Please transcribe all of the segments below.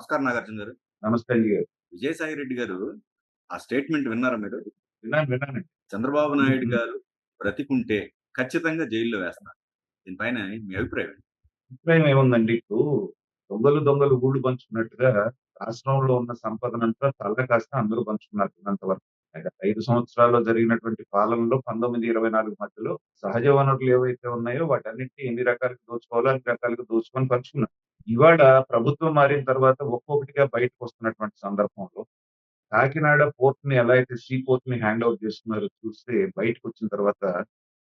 నమస్కారం నాగార్జున గారు. నమస్తే అండి. విజయసాయి రెడ్డి గారు ఆ స్టేట్‌మెంట్ విన్నారా మీరు? విన్నానండి. చంద్రబాబు హ్మ్. నాయుడు హ్మ్. గారు బ్రతికుంటే ఖచ్చితంగా జైల్‌లో వేస్తారు. దీనిపైన మీ అభిప్రాయం ఏంటి? అభిప్రాయం ఏముందండి, ఇప్పుడు దొంగలు గూడు పంచుకున్నట్టుగా రాష్ట్రంలో ఉన్న సంపదనంతా తల్ల కాస్త అందరూ పంచుకున్నారు ఉన్నంత వరకు. గత 5 సంవత్సరాల్లో జరిగినటువంటి పాలనలో 19, 24 మధ్యలో సహజ వనరులు ఏవైతే ఉన్నాయో వాటన్నిటిని ఎన్ని రకాలుగా దోచుకోవాలో అన్ని రకాలుగా దోచుకొని పంచుకున్నారు. ఇవాళ ప్రభుత్వం మారిన తర్వాత ఒక్కొక్కటిగా బయటకొస్తున్నటువంటి సందర్భంలో కాకినాడ పోర్ట్‌ని ఎలా అయితే సీ పోర్ట్‌ని హ్యాండ్ ఓవర్ చేసుకున్నారో చూస్తే బయటకొచ్చిన తర్వాత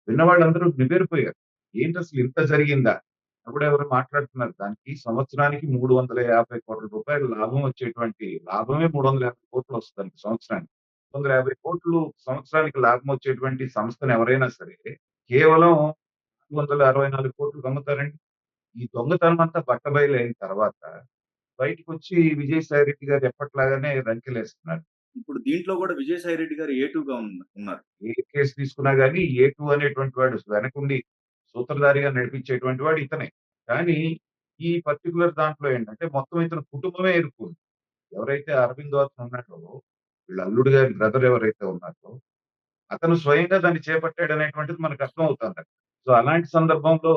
విన్నవాళ్ళందరూ నివ్వెరపోయారు. ఏంటసలు ఇంత జరిగిందా? అప్పుడు ఎవరో మాట్లాడుతున్నారు. దానికి సంవత్సరానికి రూ. 350,00,00,000 లాభం వచ్చేటువంటి లాభమే 350,00,00,000 వస్తదండి సంవత్సరానికి. 350,00,00,000 సంవత్సరానికి లాభం వచ్చేటువంటి సంస్థను ఎవరైనా సరే కేవలం 464,00,00,000కి అమ్ముతారండి. ఈ దొంగతనం అంతా బట్టబయలైన తర్వాత బయటికొచ్చి విజయసాయి రెడ్డి గారు ఎప్పటిలాగానే రంకెలేస్తున్నారు. ఇప్పుడు దీంట్లో గూడా విజయసాయి రెడ్డి గారు ఏ2గా ఉన్నారు. ఏ కేస్ తీసుకున్నా గాని ఏ2 అనేటువంటి వాడు వెనకుండి సూత్రధారిగా నడిపించేటువంటి వాడు ఇతనే. కానీ ఈ పర్టిక్యులర్ దాంట్లో ఏంటంటే మొత్తం ఇతని కుటుంబమే ఇరుక్కుంది. ఎవరైతే అరవిందో అతను ఉన్నాడో, వీళ్ళ అల్లుడు గారి బ్రదర్ ఎవరైతే ఉన్నారో, అతను స్వయంగా దాన్ని చేపట్టాడనేటువంటిది మనకు అర్థమవుతోంది. సో, అలాంటి సందర్భంలో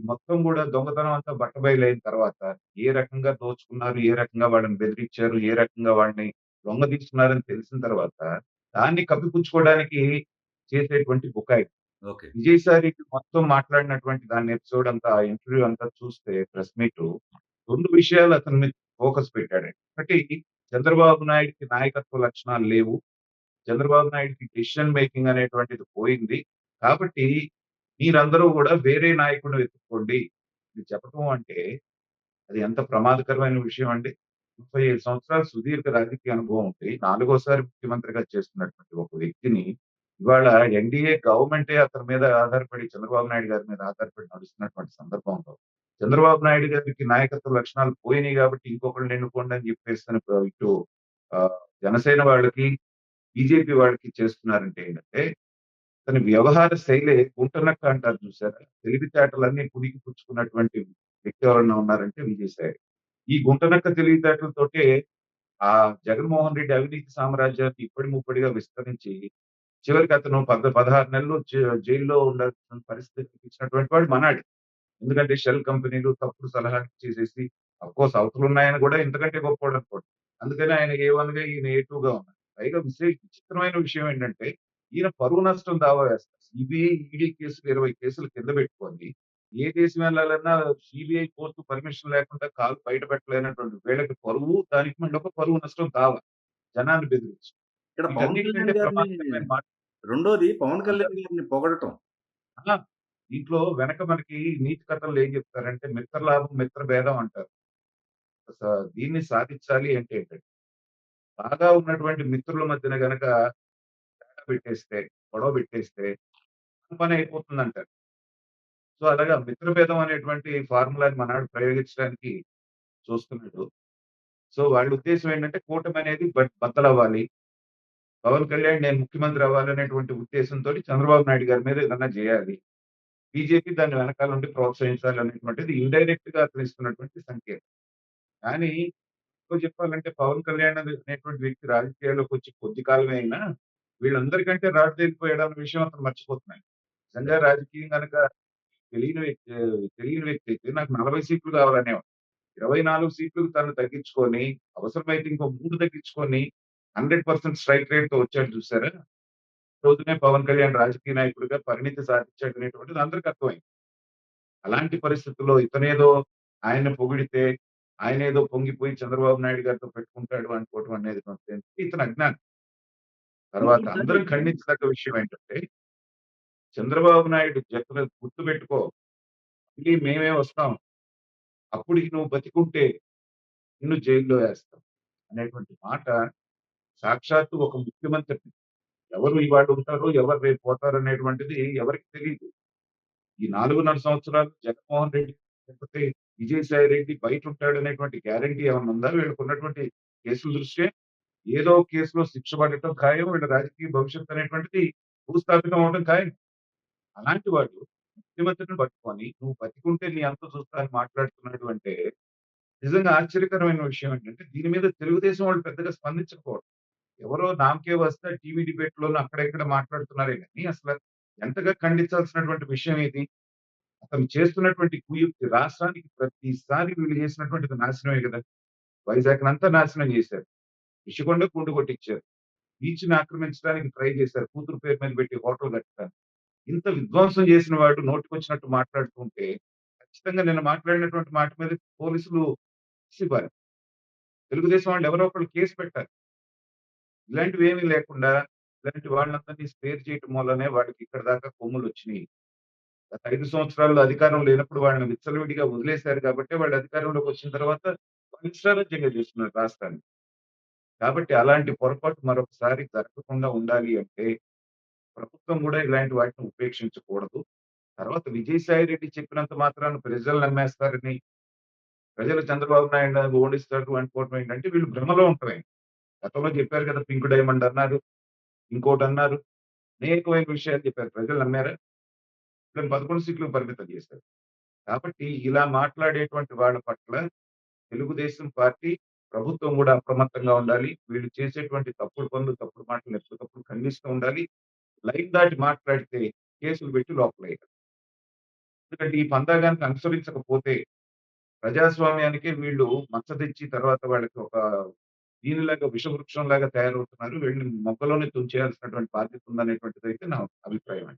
మొత్తం గూడా దొంగతనం అంతా బట్టబయలైన తర్వాత ఏ రకంగా దోచుకున్నారు, ఏ రకంగా వాళ్ళని బెదిరించారు, ఏ రకంగా వాళ్ళని లొంగదీస్తున్నారని తెలిసిన తర్వాత దాన్ని కప్పిపుచ్చుకోవడానికి చేసేటువంటి బుకాయి. ఓకే. విజయసాయి మొత్తం మాట్లాడినటువంటి దాన్ని ఎపిసోడ్ అంతా, ఆ ఇంటర్వ్యూ అంతా చూస్తే ప్రెస్ మీటు 2 విషయాలు అతని మీద ఫోకస్ పెట్టాడండి. ఒకటి, చంద్రబాబు నాయుడుకి నాయకత్వ లక్షణాలు లేవు. చంద్రబాబు నాయుడుకి డెసిషన్ మేకింగ్ అనేటువంటిది పోయింది. కాబట్టి మీరందరూ గూడా వేరే నాయకుడిని వెతుక్కోండి. ఇది చెప్పటం అంటే అది ఎంత ప్రమాదకరమైన విషయం అండి. 35 సంవత్సరాలు సుదీర్ఘ రాజకీయ అనుభవం ఉండి, నాలుగోసారి ముఖ్యమంత్రిగా చేస్తున్నటువంటి ఒక వ్యక్తిని ఇవాళ ఎన్‌డీఏ గవర్నమెంటే అతని మీద ఆధారపడి చంద్రబాబు నాయుడు గారి మీద ఆధారపడి నడుస్తున్నటువంటి సందర్భంలో, చంద్రబాబు నాయుడు గారికి నాయకత్వ లక్షణాలు పోయినాయి గాబట్టి ఇంకొకళ్ళని ఎన్నుకోండి అని జెప్పేసని ఇటు జనసేన వాళ్ళకి, బీజేపీ వాళ్ళకి చేస్తున్నారంటే ఏంటంటే, తన వ్యవహార శైలే గుంటనక్క అంటారు చూసారా? తెలివితేటలన్నీ పుణికి పుచ్చుకున్నటువంటి వ్యక్తి ఎవరన్నా ఉన్నారంటే విజయసాయి. ఈ గుంటనక్క తెలివితేటలతోటే ఆ జగన్మోహన్ రెడ్డి అవినీతి సామ్రాజ్యాన్ని ఇప్పటి ముప్పటిగా విస్తరించి, చివరికి అతను 16 నెలలు జైల్‌లో ఉండాల్సిన పరిస్థితికి ఇచ్చినటువంటి వాడు మనాడు. ఎందుకంటే షెల్ కంపెనీలు తప్పుడు సలహాలు ఇచ్చేసేసి, అఫ్‌కోర్స్ అవతలున్నాయన కూడా ఇంతకంటే గొప్పోడనుకోండి. అందుకని ఆయన ఏ1గా ఈయన ఏ2గా ఉన్నారు. పైగా విచిత్రమైన విషయం ఏంటంటే, ఈయన పరువు నష్టం దావా వేస్తారు. సిబిఐ, ఈడీ కేసులు 20 కేసులు కింద పెట్టుకొని, ఏ దేశం వెళ్ళాలన్నా సీబీఐ కోర్టు పర్మిషన్ లేకుండా కాలు బయట పెట్టలేనటువంటి వీళ్ళకి పరువు, దానికి మళ్ళీ ఒక పరువు నష్టం దావా. జనాన్ని బెదిరించి. ఇక్కడ పవన్ వీటన్నిటికంటే కళ్యాణ్ గారిని ప్రమాదకరమైన మాట రెండోది పవన్ అంటారు. కళ్యాణ్ గారిని పొగడటం. ఆ! దీంట్లో వెనక మనకి నీతి కథల్లో ఏం చెప్తారంటే మిత్రలాభం, మిత్రభేదం అంటారు. స దీన్ని సాధించాలి అంటే ఏంటంటే, బాగా ఉన్నటువంటి మిత్రుల మధ్యన గనక తేడా పెట్టేస్తే, గొడవ పెట్టేస్తే మన పని అయిపోతుందంటారు. సో, అలాగా మిత్రభేదం అనేటువంటి ఫార్ములాని మనాడు ప్రయోగించడానికి చూస్తున్నాడు. సో, వాళ్ళ ఉద్దేశ్యం ఏంటంటే కూటమి అనేది బద్దలవ్వాలి. పవన్ కళ్యాణ్ నేను ముఖ్యమంత్రి అవ్వాలనేటువంటి ఉద్దేశంతోటి చంద్రబాబు నాయుడు గారి మీద ఏదన్నా జేయాలి. బీజేపీ దాన్ని వెనకాల నుండి ప్రోత్సహించాలి అనేటువంటిది ఇండైరెక్ట్‌గా అతను ఇస్తున్నటువంటి సంకేతం. కానీ ఎక్కువ చెప్పాలంటే పవన్ కళ్యాణ్ అనేటువంటి వ్యక్తి రాజకీయాల్లోకొచ్చి కొద్ది కాలమే అయినా, వీళ్ళందరికంటే రాటుదేలిపోయాడన్న విషయం అతను మర్చిపోతున్నాడు. నిజంగా రాజకీయం గనక తెలియని వ్యక్తి అయితే నాకు 40 సీట్లు కావాలనేవాడు. 24 సీట్లకు తను తగ్గించుకొని, అవసరమైతే ఇంకో 3 తగ్గించుకొని 100% స్ట్రైక్ రేట్‌తో వచ్చాడు చూసారా? రోజునే పవన్ కళ్యాణ్ రాజకీయ నాయకుడిగా పరిణితి సాధించాడనేటువంటిది అందరికి అర్థమైంది. అలాంటి పరిస్థితుల్లో ఇతనేదో ఆయన్ని పొగిడితే, ఆయనేదో పొంగిపోయి చంద్రబాబు నాయుడు గారితో పెట్టుకుంటాడు అనుకోవటం అనేది మాత్రం ఇతని అజ్ఞానం. తర్వాత ఇంకోటిదండి అందరం ఖండించదగ్గ విషయం ఏంటంటే, చంద్రబాబు నాయుడు చెప్పినది గుర్తుపెట్టుకో, మళ్ళీ మేమే వస్తాం. అప్పటికి నువ్వు బతికుంటే నిన్ను జైల్‌లో ఏస్తాం. అనేటువంటి మాట సాక్షాత్తు ఒక ముఖ్యమంత్రి, ఎవరు ఇవాళ ఉంటారో, ఎవరు రేపు పోతారనేటువంటిది ఎవరికీ తెలీదు. ఈ 4.5 సంవత్సరాలు జగన్మోహన్ రెడ్డి లేకపోతే విజయసాయి రెడ్డి బయటుంటాడనేటువంటి గ్యారంటీ ఏమన్నా ఉందా? వీళ్ళకున్నటువంటి కేసుల దృష్ట్యా? ఏదో ఒక కేసులో శిక్ష పడటం ఖాయం. వీళ్ళ రాజకీయ భవిష్యత్తు అనేటువంటిది భూస్థాపితం అవ్వడం ఖాయం. అలాంటి వాడు ముఖ్యమంత్రిని పట్టుకొని, "నువ్వు బతికుంటే నీ అంతు చూస్తా" అని మాట్లాడుతున్నాడు అంటే, నిజంగా ఆశ్చర్యకరమైన విషయం ఏంటంటే, దీని మీద తెలుగుదేశం వాళ్ళు పెద్దగా స్పందించకపోవడం. ఎవరో నామకే వస్తే టీవీ డిబేట్‌లోను అక్కడ ఇక్కడ మాట్లాడుతున్నారే గాని, అసల ఎంతగా ఖండించాల్సినటువంటి విషయం ఇది. అతను చేస్తున్నటువంటి కుయుక్తి రాష్ట్రానికి ప్రతిసారి వీళ్ళు చేసినటువంటిది నాశనమే గదా! వైజాగ్‌నంతా నాశనం చేశారు. రిషికొండకు గుండు కొట్టిచ్చారు. బీచ్‌ని ఆక్రమించడానికి ట్రై చేశారు. కూతురు పేరు మీద పెట్టి హోటల్ కట్టడానికి. ఇంత విధ్వంసం చేసిన వాడు నోటికొచ్చినట్టు మాట్లాడుతూ ఉంటే, ఖచ్చితంగా నిన్న మాట్లాడినటువంటి మాట మీద పోలీసులు ఇవ్వాలి. తెలుగుదేశం వాళ్ళు ఎవరో ఒకళ్ళు కేస్ పెట్టాలి. ఇలాంటివేమీ లేకుండా, ఇలాంటి వాళ్ళందరినీ స్పేర్ చేయటం వల్లనే వాడికి ఇక్కడి దాకా కొమ్ములొచ్చినియి. గత 5 సంవత్సరాల్లో అధికారం లేనప్పుడు వాళ్ళని విచ్చలవిడిగా వదిలేశారు కాబట్టే వాళ్ళు అధికారంలోకొచ్చిన తర్వాత వాళ్ళు ఇష్టారాజ్యంగా చేస్తున్నారు రాష్ట్రాన్ని. కాబట్టి అలాంటి పొరపాటు మరొకసారి జరగకుండా ఉండాలి అంటే, ప్రభుత్వం గూడా ఇలాంటి వాటిని ఉపేక్షించకూడదు. తర్వాత విజయసాయి రెడ్డి చెప్పినంత మాత్రాన ప్రజలు నమ్మేస్తారని, ప్రజలు చంద్రబాబు నాయుడు ఓడిస్తాడు అనుకోవటం ఏంటంటే వీళ్ళు భ్రమలో ఉండటమే. గతంలో చెప్పారు కదా! పింక్ డైమండ్ అన్నారు. ఇంకోటన్నారు. అనేకమైన విషయాలు చెప్పారు. ప్రజలు నమ్మారా? వీళ్ళని 11 సీట్లకు పరిమితం చేశారు. కాబట్టి ఇలా మాట్లాడేటువంటి వాళ్ళ పట్ల తెలుగుదేశం పార్టీ, ప్రభుత్వం గూడా అప్రమత్తంగా ఉండాలి. వీళ్ళు చేసేటువంటి తప్పుడు పనులు, తప్పుడు మాటలు ఎప్పటికప్పుడు ఖండిస్తూ ఉండాలి. లైన్ దాటి మాట్లాడితే కేసులు పెట్టి లోపలేయాలి. ఎందుకంటే ఈ పందాగానికి అనుసరించకపోతే ప్రజాస్వామ్యానికే వీళ్ళు మచ్చ తెచ్చి తర్వాత వాళ్ళకి ఒక దీనిలాగా విషవృక్షంలాగా తయారవుతున్నారు. వీళ్ళని మొగ్గలోనే తుంచేయాల్సినటువంటి బాధ్యత ఉందనేటువంటిదైతే నా అభిప్రాయం అండి.